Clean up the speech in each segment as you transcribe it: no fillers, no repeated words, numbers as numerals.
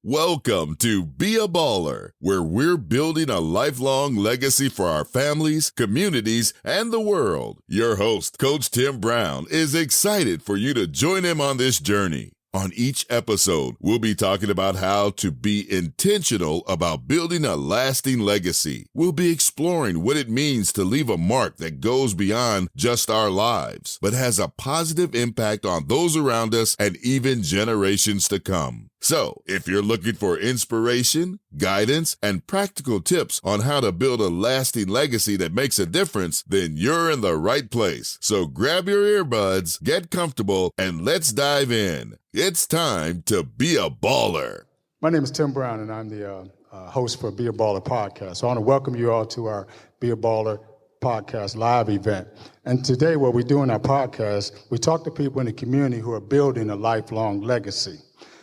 Welcome to Be a Baller, where we're building a lifelong legacy for our families, communities, and the world. Your host, Coach Tim Brown, is excited for you to join him on this journey. On each episode, we'll be talking about how to be intentional about building a lasting legacy. We'll be exploring what it means to leave a mark that goes beyond just our lives, but has a positive impact on those around us and even generations to come. So, if you're looking for inspiration, guidance, and practical tips on how to build a lasting legacy that makes a difference, then you're in the right place. So grab your earbuds, get comfortable, and let's dive in. It's time to be a baller. My name is Tim Brown, and I'm the host for Be a Baller podcast. So I want to welcome you all to our Be a Baller podcast live event. And today what we do in our podcast, we talk to people in the community who are building a lifelong legacy.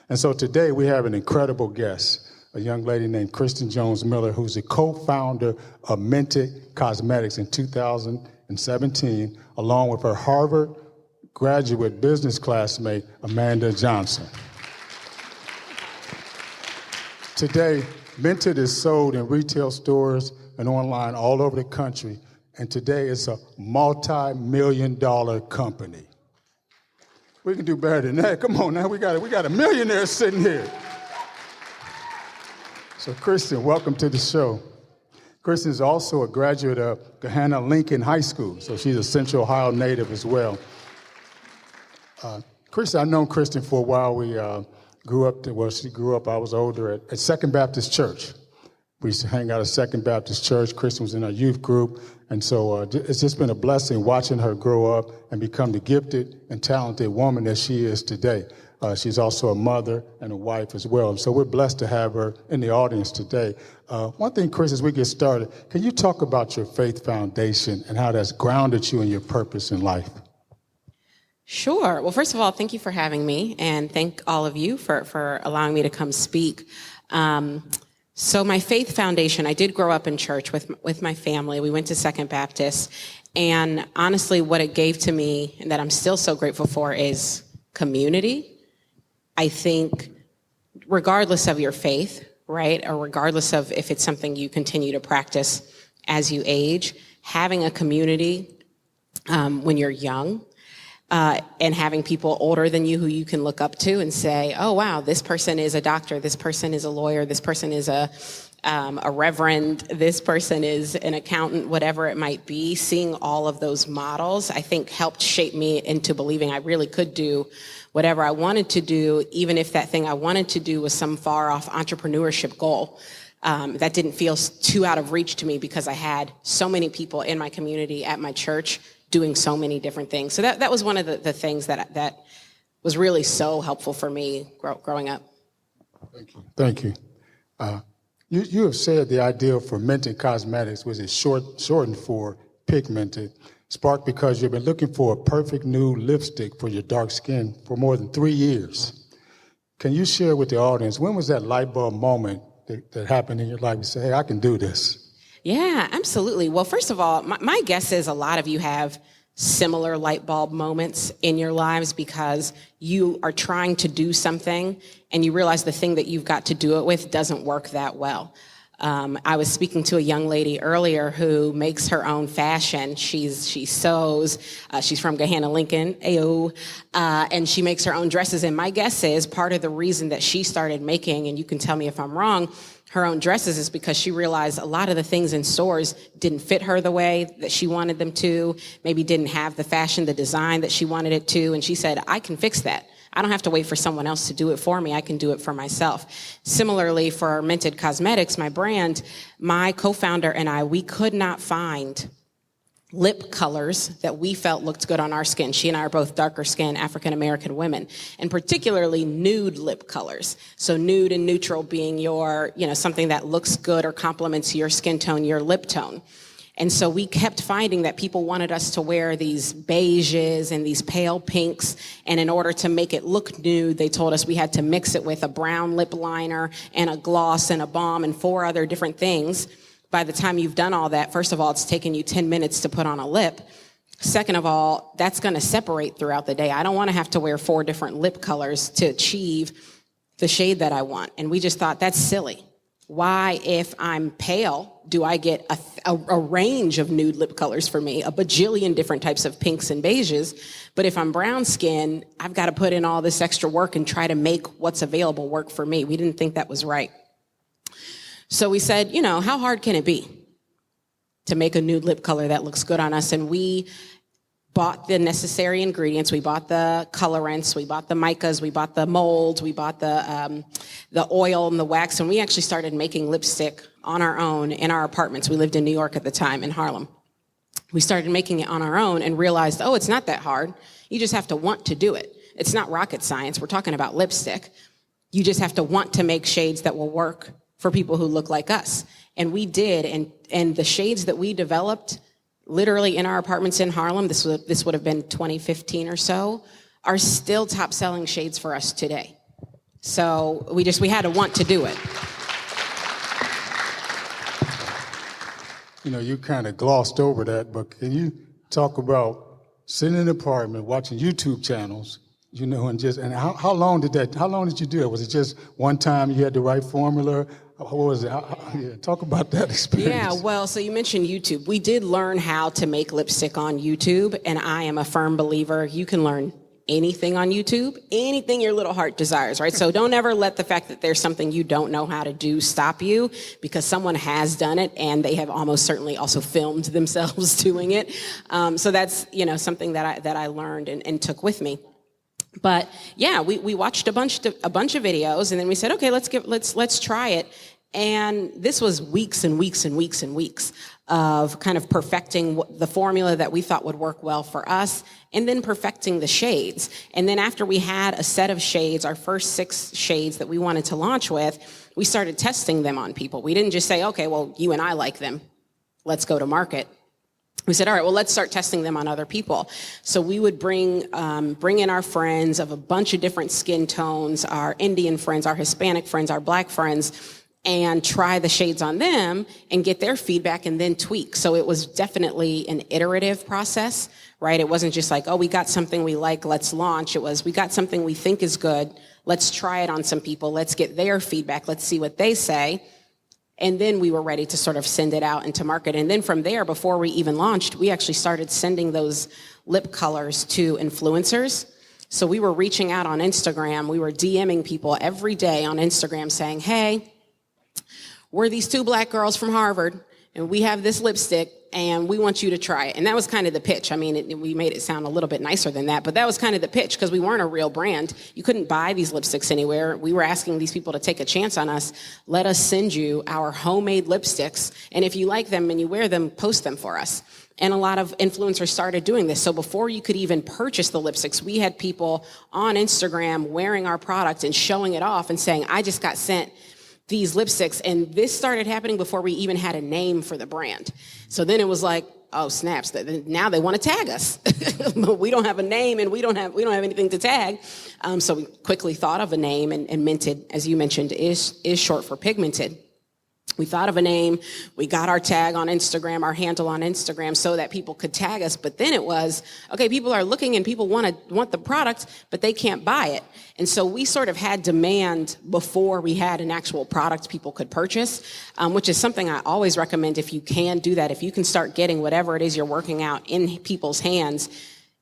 And so today we have an incredible guest, a young lady named Kristen Jones Miller, who's the co-founder of Mented Cosmetics in 2017, along with her Harvard graduate business classmate, Amanda Johnson. Today, Mented is sold in retail stores and online all over the country, and today it's a multi-million-dollar company. We can do better than that. Come on now, we got a millionaire sitting here. So Kristen, welcome to the show. Kristen is also a graduate of Gahanna Lincoln High School, so she's a Central Ohio native as well. Kristen, I've known Kristen for a while. We she grew up, I was older, at Second Baptist Church. We used to hang out at Second Baptist Church. Kristen was in our youth group. And so it's just been a blessing watching her grow up and become the gifted and talented woman that she is today. She's also a mother and a wife as well. So we're blessed to have her in the audience today. One thing, Chris, as we get started, can you talk about your faith foundation and how that's grounded you in your purpose in life? Sure. Well, first of all, thank you for having me, and thank all of you for allowing me to come speak. So my faith foundation, I did grow up in church with my family. We went to Second Baptist, and honestly, what it gave to me, and that I'm still so grateful for, is community. I think regardless of your faith, right, or regardless of if it's something you continue to practice as you age, having a community when you're young, and having people older than you who you can look up to and say, oh, wow, this person is a doctor, this person is a lawyer, this person is a reverend, this person is an accountant, whatever it might be. Seeing all of those models, I think, helped shape me into believing I really could do whatever I wanted to do, even if that thing I wanted to do was some far-off entrepreneurship goal. That didn't feel too out of reach to me because I had so many people in my community at my church doing so many different things. So that was one of the things that was really so helpful for me growing up. Thank you. You have said the idea for Mented Cosmetics, which is shortened for pigmented, sparked because you've been looking for a perfect new lipstick for your dark skin for more than 3 years. Can you share with the audience, when was that light bulb moment that happened in your life? You say, hey, I can do this. Yeah, absolutely. Well, first of all, my guess is a lot of you have similar light bulb moments in your lives because you are trying to do something and you realize the thing that you've got to do it with doesn't work that well. I was speaking to a young lady earlier who makes her own fashion. She sews. She's from Gahanna Lincoln, and she makes her own dresses. And my guess is part of the reason that she started making, and you can tell me if I'm wrong, her own dresses is because she realized a lot of the things in stores didn't fit her the way that she wanted them to, maybe didn't have the fashion, the design that she wanted it to. And she said, I can fix that. I don't have to wait for someone else to do it for me. I can do it for myself. Similarly, for Mented Cosmetics, my brand, my co-founder and I, we could not find lip colors that we felt looked good on our skin. She and I are both darker skinned African-American women, and particularly nude lip colors. So nude and neutral being your, something that looks good or complements your skin tone, your lip tone. And so we kept finding that people wanted us to wear these beiges and these pale pinks. And in order to make it look nude, they told us we had to mix it with a brown lip liner and a gloss and a balm and 4 other different things. By the time you've done all that, first of all, it's taken you 10 minutes to put on a lip. Second of all, that's going to separate throughout the day. I don't want to have to wear 4 different lip colors to achieve the shade that I want. And we just thought, that's silly. Why, if I'm pale, do I get a range of nude lip colors for me, a bajillion different types of pinks and beiges? But if I'm brown skin, I've got to put in all this extra work and try to make what's available work for me. We didn't think that was right. So we said, how hard can it be to make a nude lip color that looks good on us? And we bought the necessary ingredients. We bought the colorants, we bought the micas, we bought the molds, we bought the oil and the wax, and we actually started making lipstick on our own in our apartments. We lived in New York at the time, in Harlem. We started making it on our own and realized, it's not that hard. You just have to want to do it. It's not rocket science. We're talking about lipstick. You just have to want to make shades that will work for people who look like us. And we did, and the shades that we developed literally in our apartments in Harlem, this would have been 2015 or so, are still top selling shades for us today. So we had to want to do it. You kind of glossed over that, but can you talk about sitting in an apartment, watching YouTube channels, and how long did you do it? Was it just one time you had the right formula? What was it? Talk about that experience. Yeah, well, so you mentioned YouTube. We did learn how to make lipstick on YouTube, and I am a firm believer you can learn anything on YouTube, anything your little heart desires, right? So don't ever let the fact that there's something you don't know how to do stop you, because someone has done it and they have almost certainly also filmed themselves doing it. So that's, something that I learned and took with me. But yeah, we watched a bunch of videos, and then we said, okay, let's try it. And this was weeks and weeks and weeks and weeks of kind of perfecting the formula that we thought would work well for us, and then perfecting the shades. And then after we had a set of shades, our first 6 shades that we wanted to launch with, we started testing them on people. We didn't just say, okay, well, you and I like them, let's go to market. We said, all right, well, let's start testing them on other people. So we would bring in our friends of a bunch of different skin tones, our Indian friends, our Hispanic friends, our Black friends, and try the shades on them and get their feedback and then tweak. So it was definitely an iterative process, right? It wasn't just like, we got something we like, let's launch. It was, we got something we think is good, let's try it on some people, let's get their feedback, let's see what they say. And then we were ready to sort of send it out into market. And then from there, before we even launched, we actually started sending those lip colors to influencers. So we were reaching out on Instagram. We were DMing people every day on Instagram saying, hey, we're these 2 Black girls from Harvard, and we have this lipstick, and we want you to try it. And that was kind of the pitch. I mean, we made it sound a little bit nicer than that, but that was kind of the pitch, because we weren't a real brand. You couldn't buy these lipsticks anywhere. We were asking these people to take a chance on us. Let us send you our homemade lipsticks, and if you like them and you wear them, post them for us. And a lot of influencers started doing this. So before you could even purchase the lipsticks, we had people on Instagram wearing our product and showing it off and saying, I just got sent these lipsticks. And this started happening before we even had a name for the brand. So then it was like, oh snaps, now they want to tag us. But we don't have a name, and we don't have anything to tag. So we quickly thought of a name, and Minted, as you mentioned, is short for pigmented. We thought of a name, we got our tag on Instagram, our handle on Instagram, so that people could tag us. But then it was, okay, people are looking and people want the product, but they can't buy it. And so we sort of had demand before we had an actual product people could purchase, which is something I always recommend. If you can do that, if you can start getting whatever it is you're working out in people's hands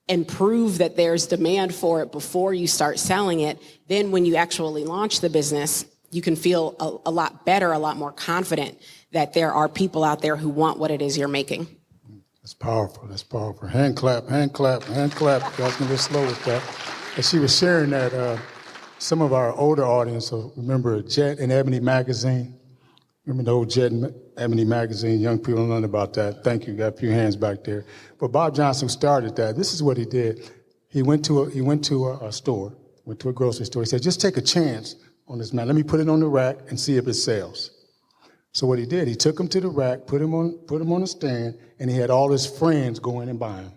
and prove that there's demand for it before you start selling it, then when you actually launch the business, you can feel a lot better, a lot more confident that there are people out there who want what it is you're making. That's powerful. That's powerful. Hand clap, hand clap, hand clap. You guys can be slow with that. As she was sharing that, some of our older audience will remember Jet and Ebony magazine. Remember the old Jet and Ebony magazine? Young people don't know about that. Thank you. Got a few hands back there. But Bob Johnson started that. This is what he did. He went to a store, went to a grocery store. He said, just take a chance on this man. Let me put it on the rack and see if it sells. So what he did, he took him to the rack, put him on a stand, and he had all his friends go in and buy him.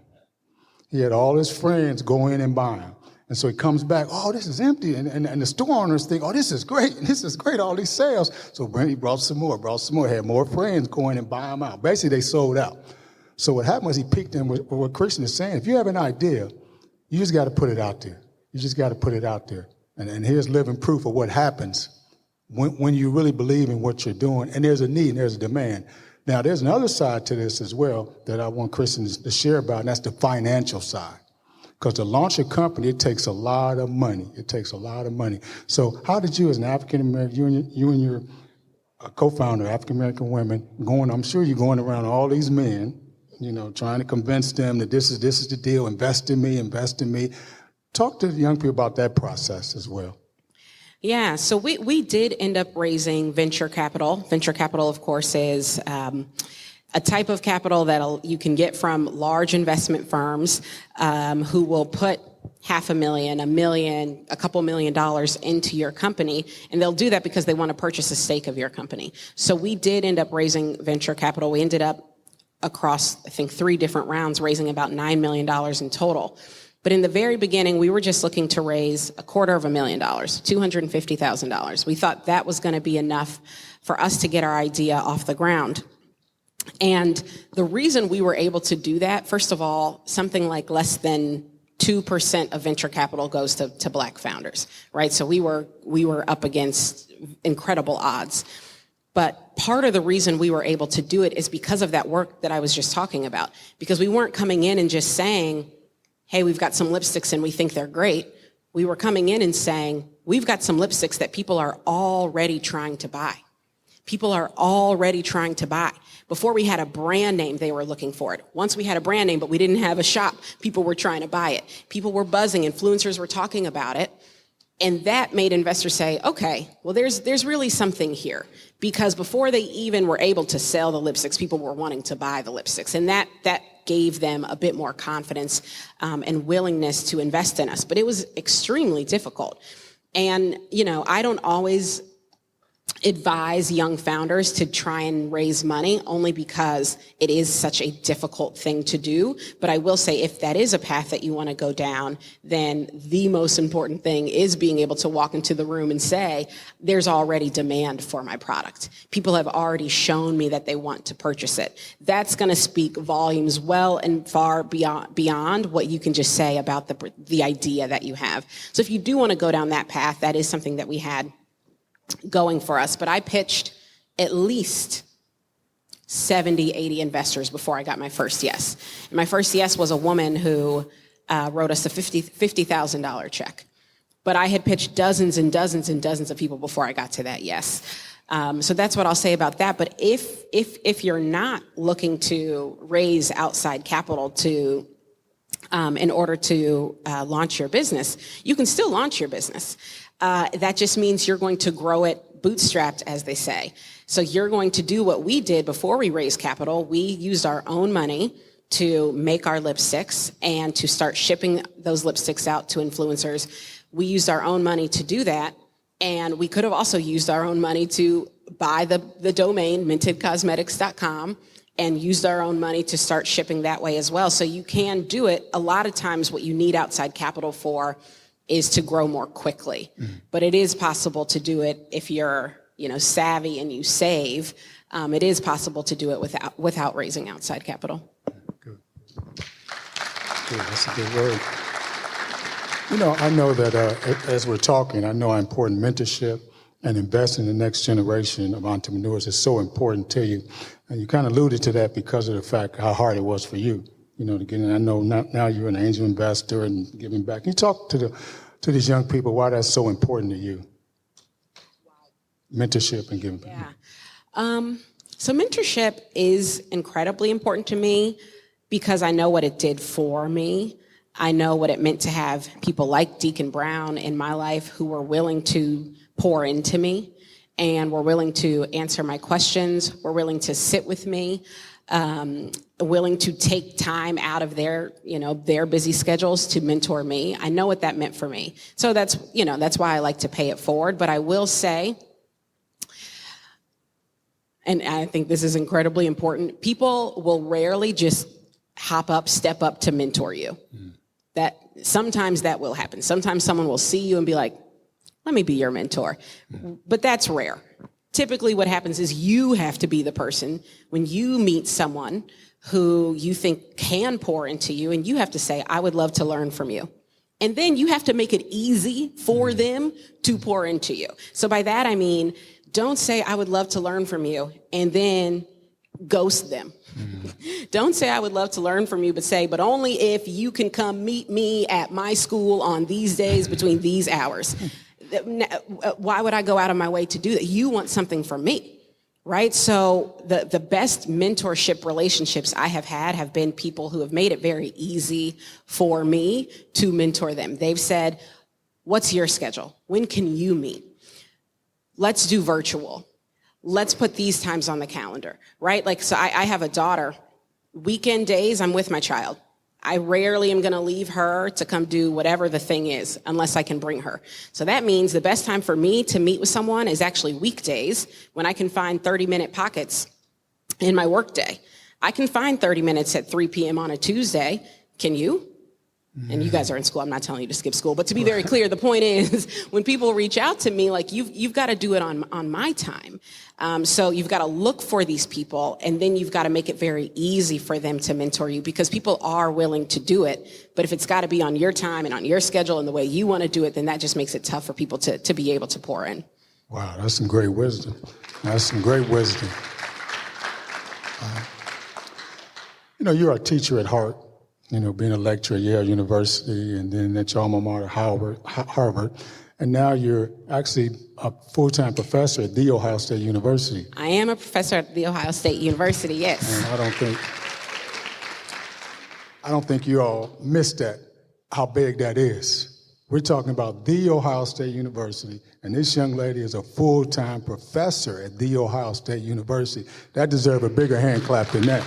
He had all his friends go in and buy him. And so he comes back, oh, this is empty. And the store owners think, oh, this is great, all these sales. So he brought some more, had more friends go in and buy them out. Basically, they sold out. So what happened was he piqued them with what Kristen is saying. If you have an idea, you just got to put it out there. You just got to put it out there. And here's living proof of what happens when you really believe in what you're doing, and there's a need and there's a demand. Now, there's another side to this as well that I want Kristen to share about, and that's the financial side. Because to launch a company, it takes a lot of money. It takes a lot of money. So how did you, as an African-American, you and your co-founder, African-American women, I'm sure you're going around all these men, trying to convince them that this is the deal, invest in me. Talk to the young people about that process as well. Yeah, so we did end up raising venture capital. Venture capital, of course, is a type of capital that you can get from large investment firms who will put $500,000, $1 million, a couple $1 million into your company, and they'll do that because they want to purchase a stake of your company. So we did end up raising venture capital. We ended up across, I think, 3 different rounds, raising about $9 million in total. But in the very beginning, we were just looking to raise $250,000, $250,000. We thought that was going to be enough for us to get our idea off the ground. And the reason we were able to do that, first of all, something like less than 2% of venture capital goes to Black founders, right? So we were up against incredible odds. But part of the reason we were able to do it is because of that work that I was just talking about. Because we weren't coming in and just saying, hey, we've got some lipsticks and we think they're great. We were coming in and saying, we've got some lipsticks that people are already trying to buy. People are already trying to buy. Before we had a brand name, they were looking for it. Once we had a brand name, but we didn't have a shop, people were trying to buy it. People were buzzing, influencers were talking about it. And that made investors say, okay, well, there's really something here. Because before they even were able to sell the lipsticks, people were wanting to buy the lipsticks. And that gave them a bit more confidence and willingness to invest in us. But it was extremely difficult. And, I don't always advise young founders to try and raise money only because it is such a difficult thing to do. But I will say if that is a path that you want to go down, then the most important thing is being able to walk into the room and say, there's already demand for my product. People have already shown me that they want to purchase it. That's going to speak volumes well and far beyond what you can just say about the idea that you have. So if you do want to go down that path, that is something that we had going for us. But I pitched at least 70, 80 investors before I got my first yes. And my first yes was a woman who wrote us a $50,000 check. But I had pitched dozens and dozens and dozens of people before I got to that yes. So that's what I'll say about that. But if you're not looking to raise outside capital to in order to launch your business, you can still launch your business. That just means you're going to grow it bootstrapped, as they say. So you're going to do what we did before we raised capital. We used our own money to make our lipsticks and to start shipping those lipsticks out to influencers. We used our own money to do that. And we could have also used our own money to buy the domain, mintedcosmetics.com, and used our own money to start shipping that way as well. So you can do it. A lot of times what you need outside capital for is to grow more quickly. But it is possible to do it if you're, savvy and you save. It is possible to do it without raising outside capital. Good. That's a good word. I know that as we're talking, I know how important mentorship and investing in the next generation of entrepreneurs is so important to you. And you kind of alluded to that because of the fact how hard it was for you. To get in. I know now you're an angel investor and giving back. Can you talk to these young people why that's so important to you? Mentorship and giving back. Yeah. So mentorship is incredibly important to me because I know what it did for me. I know what it meant to have people like Deacon Brown in my life who were willing to pour into me and were willing to answer my questions, were willing to sit with me. Willing to take time out of their busy schedules to mentor me. I know what that meant for me. So that's why I like to pay it forward. But I will say, and I think this is incredibly important, people will rarely just step up to mentor you. That sometimes that will happen. Sometimes someone will see you and be like, let me be your mentor. But that's rare. Typically what happens is you have to be the person when you meet someone who you think can pour into you, and you have to say, I would love to learn from you. And then you have to make it easy for them to pour into you. So by that, I mean, don't say, I would love to learn from you, and then ghost them. Don't say, I would love to learn from you, but say, but only if you can come meet me at my school on these days between these hours. Why would I go out of my way to do that? You want something from me. Right? So the best mentorship relationships I have been people who have made it very easy for me to mentor them. They've said, what's your schedule? When can you meet? Let's do virtual. Let's put these times on the calendar, right? Like, so I have a daughter. Weekend days, I'm with my child. I rarely am going to leave her to come do whatever the thing is unless I can bring her. So that means the best time for me to meet with someone is actually weekdays when I can find 30-minute pockets in my workday. I can find 30 minutes at 3 p.m. on a Tuesday. Can you? And you guys are in school. I'm not telling you to skip school. But to be very clear, the point is when people reach out to me, like, you've got to do it on my time. So you've got to look for these people, and then you've got to make it very easy for them to mentor you, because people are willing to do it. But if it's got to be on your time and on your schedule and the way you want to do it, then that just makes it tough for people to be able to pour in. Wow, that's some great wisdom. That's some great wisdom. You're a teacher at heart. Being a lecturer at Yale University, and then at your alma mater, Harvard, and now you're actually a full-time professor at The Ohio State University. I am a professor at The Ohio State University, yes. And I don't think you all missed that, how big that is. We're talking about The Ohio State University, and this young lady is a full-time professor at The Ohio State University. That deserves a bigger hand clap than that.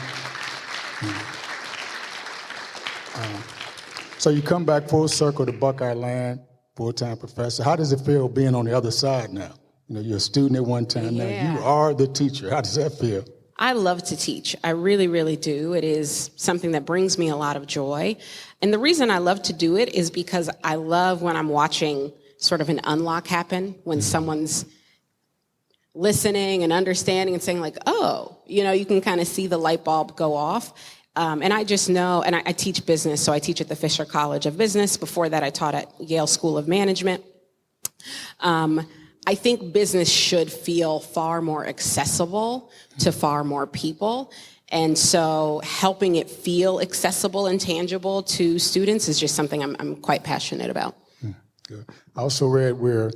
So you come back full circle to Buckeye Land, full-time professor. How does it feel being on the other side now? You're a student at one time. Yeah. Now you are the teacher. How does that feel? I love to teach. I really, really do. It is something that brings me a lot of joy. And the reason I love to do it is because I love when I'm watching sort of an unlock happen, when someone's listening and understanding and saying like, oh, you can kind of see the light bulb go off. And I just know, and I teach business, so I teach at the Fisher College of Business. Before that, I taught at Yale School of Management. I think business should feel far more accessible to far more people. And so helping it feel accessible and tangible to students is just something I'm quite passionate about. Good. I also read where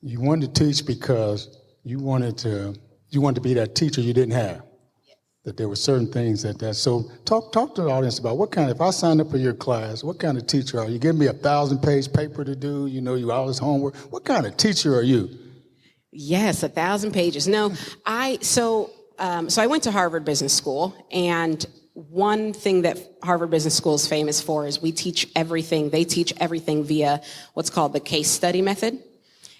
you wanted to teach because you wanted to be that teacher you didn't have. That there were certain things so talk to the audience about if I signed up for your class, what kind of teacher are you? Give me a 1,000-page paper to do, you all this homework. What kind of teacher are you? Yes, 1,000 pages. No, so I went to Harvard Business School, and one thing that Harvard Business School is famous for is they teach everything via what's called the case study method.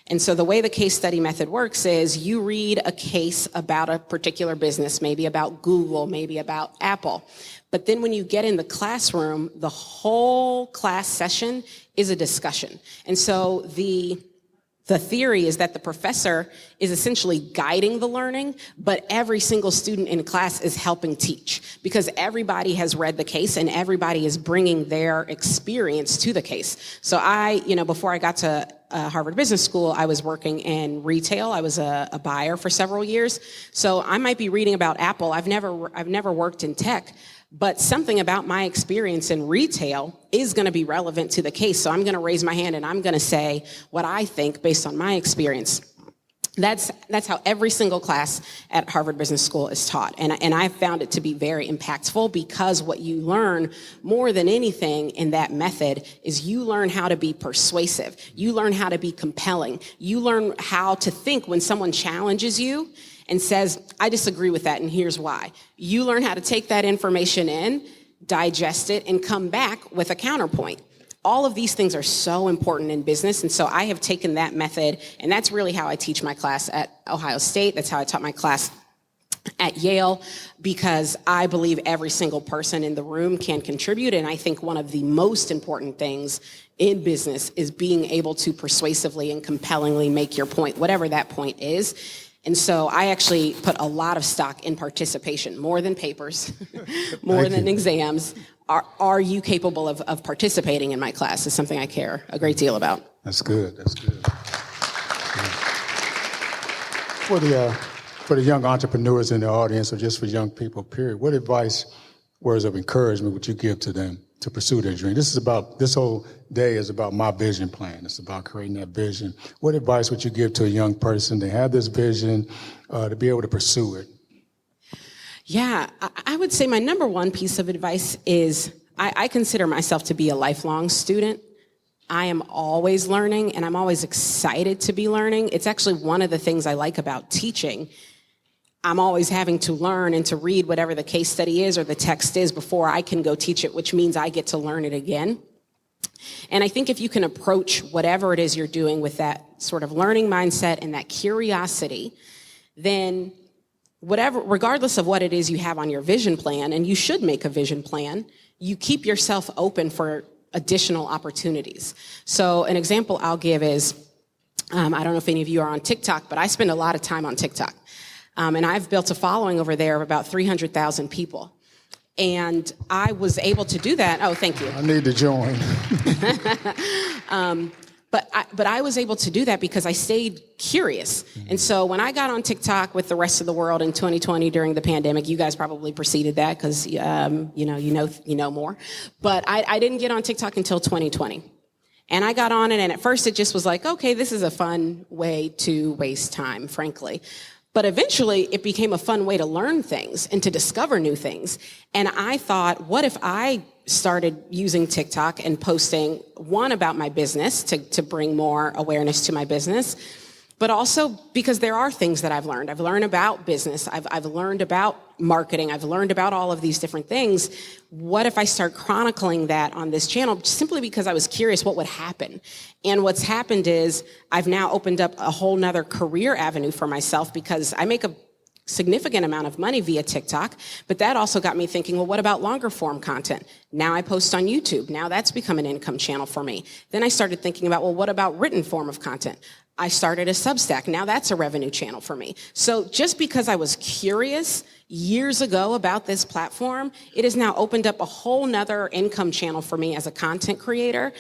And so the way the case study method works is you read a case about a particular business, maybe about Google, maybe about Apple. But then when you get in the classroom, the whole class session is a discussion. And so the theory is that the professor is essentially guiding the learning, but every single student in class is helping teach because everybody has read the case and everybody is bringing their experience to the case. So before I got to Harvard Business School, I was working in retail. I was a buyer for several years. So I might be reading about Apple. I've never worked in tech, but something about my experience in retail is going to be relevant to the case. So I'm going to raise my hand and I'm going to say what I think based on my experience. That's how every single class at Harvard Business School is taught. And I found it to be very impactful because what you learn more than anything in that method is you learn how to be persuasive. You learn how to be compelling. You learn how to think when someone challenges you and says, I disagree with that and here's why. You learn how to take that information in, digest it, and come back with a counterpoint. All of these things are so important in business, and so I have taken that method, and that's really how I teach my class at Ohio State. That's how I taught my class at Yale, because I believe every single person in the room can contribute, and I think one of the most important things in business is being able to persuasively and compellingly make your point, whatever that point is. And so I actually put a lot of stock in participation, more than papers, more than exams. are you capable of participating in my class is something I care a great deal about. That's good. That's good. For the young entrepreneurs in the audience, or just for young people, period, what advice, words of encouragement would you give to them to pursue their dream? This whole day is about my vision plan. It's about creating that vision. What advice would you give to a young person to have this vision, to be able to pursue it? Yeah, I would say my number one piece of advice is I consider myself to be a lifelong student. I am always learning, and I'm always excited to be learning. It's actually one of the things I like about teaching. I'm always having to learn and to read whatever the case study is or the text is before I can go teach it, which means I get to learn it again. And I think if you can approach whatever it is you're doing with that sort of learning mindset and that curiosity, then regardless of what it is you have on your vision plan, and you should make a vision plan, you keep yourself open for additional opportunities. So an example I'll give is, I don't know if any of you are on TikTok, but I spend a lot of time on TikTok. And I've built a following over there of about 300,000 people. And I was able to do that. Oh, thank you. I need to join. But I was able to do that because I stayed curious. And so when I got on TikTok with the rest of the world in 2020 during the pandemic, you guys probably preceded that because you know more. But I didn't get on TikTok until 2020. And I got on it, and at first it just was like, okay, this is a fun way to waste time, frankly. But eventually it became a fun way to learn things and to discover new things. And I thought, what if I started using TikTok and posting, one, about my business to bring more awareness to my business, but also because there are things that I've learned. I've learned about business. I've learned about marketing. I've learned about all of these different things. What if I start chronicling that on this channel simply because I was curious what would happen? And what's happened is I've now opened up a whole nother career avenue for myself because I make a significant amount of money via TikTok, but that also got me thinking, well, what about longer form content? Now I post on YouTube. Now that's become an income channel for me. Then I started thinking about, well, what about written form of content? I started a Substack. Now that's a revenue channel for me. So just because I was curious years ago about this platform, it has now opened up a whole nother income channel for me as a content creator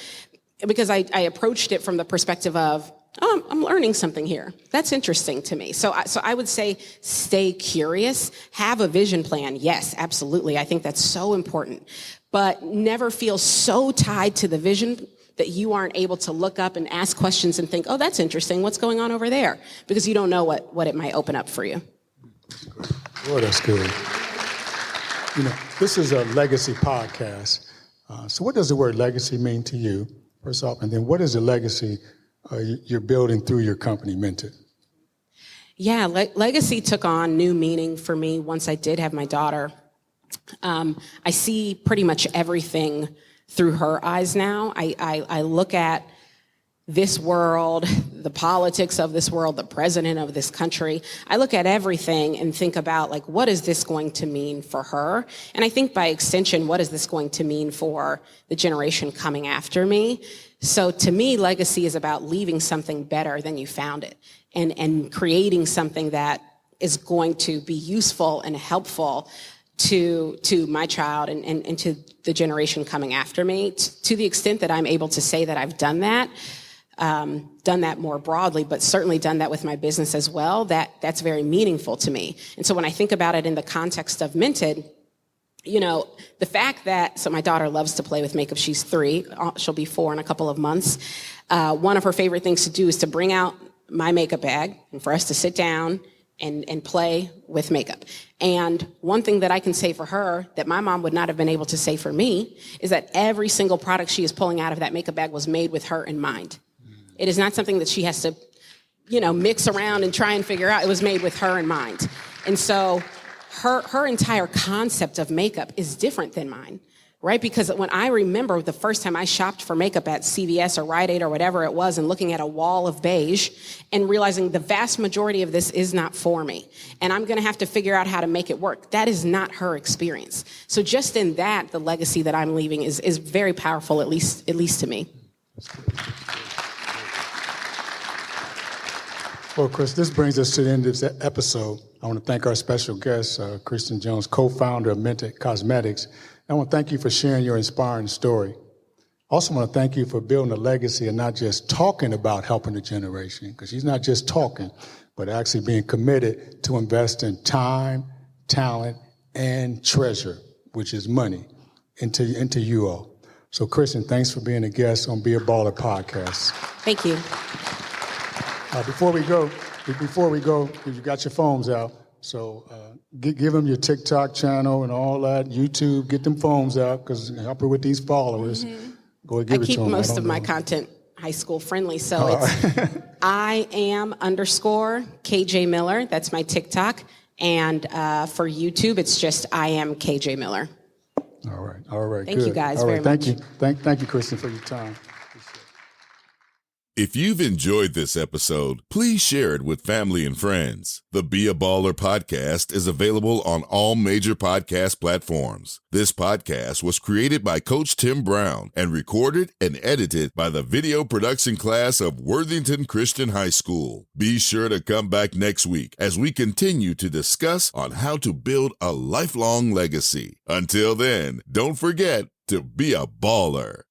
because I approached it from the perspective of, oh, I'm learning something here. That's interesting to me. So I would say stay curious, have a vision plan. Yes, absolutely. I think that's so important. But never feel so tied to the vision that you aren't able to look up and ask questions and think, oh, that's interesting. What's going on over there? Because you don't know what it might open up for you. Boy, that's good. You know, this is a legacy podcast. So what does the word legacy mean to you, first off? And then what is the legacy you're building through your company, Minted? Yeah, legacy took on new meaning for me once I did have my daughter. I see pretty much everything through her eyes now. I look at this world, the politics of this world, the president of this country. I look at everything and think about, like, what is this going to mean for her? And I think by extension, what is this going to mean for the generation coming after me? So to me, legacy is about leaving something better than you found it and creating something that is going to be useful and helpful to my child and to the generation coming after me, to the extent that I'm able to say that I've done that more broadly, but certainly done that with my business as well. That's very meaningful to me. And so when I think about it in the context of Minted, you know, the fact that, so my daughter loves to play with makeup. She's 3. She'll be 4 in a couple of months. One of her favorite things to do is to bring out my makeup bag and for us to sit down and play with makeup. And one thing that I can say for her that my mom would not have been able to say for me is that every single product she is pulling out of that makeup bag was made with her in mind. It is not something that she has to, mix around and try and figure out. It was made with her in mind. And so her entire concept of makeup is different than mine, right? Because when I remember the first time I shopped for makeup at CVS or Rite Aid or whatever it was and looking at a wall of beige and realizing the vast majority of this is not for me and I'm going to have to figure out how to make it work. That is not her experience. So just in that, the legacy that I'm leaving is very powerful, at least to me. Well, Chris, this brings us to the end of this episode. I want to thank our special guest, Kristen Jones, co-founder of Minted Cosmetics, I want to thank you for sharing your inspiring story. I also want to thank you for building a legacy and not just talking about helping the generation, because she's not just talking, but actually being committed to invest in time, talent, and treasure, which is money, into you all. So, Kristen, thanks for being a guest on Be a Baller podcast. Thank you. Before we go, you got your phones out. So give them your TikTok channel and all that, YouTube. Get them phones out because help her with these followers. Mm-hmm. Go ahead, give it to them. I keep most of my content high school friendly, so it's I am _KJ Miller. That's my TikTok, and for YouTube, it's just I am KJ Miller. All right. Thank good. you guys all right, very thank much. you, thank you, Kristen, for your time. If you've enjoyed this episode, please share it with family and friends. The Be a Baller podcast is available on all major podcast platforms. This podcast was created by Coach Tim Brown and recorded and edited by the video production class of Worthington Christian High School. Be sure to come back next week as we continue to discuss on how to build a lifelong legacy. Until then, don't forget to be a baller.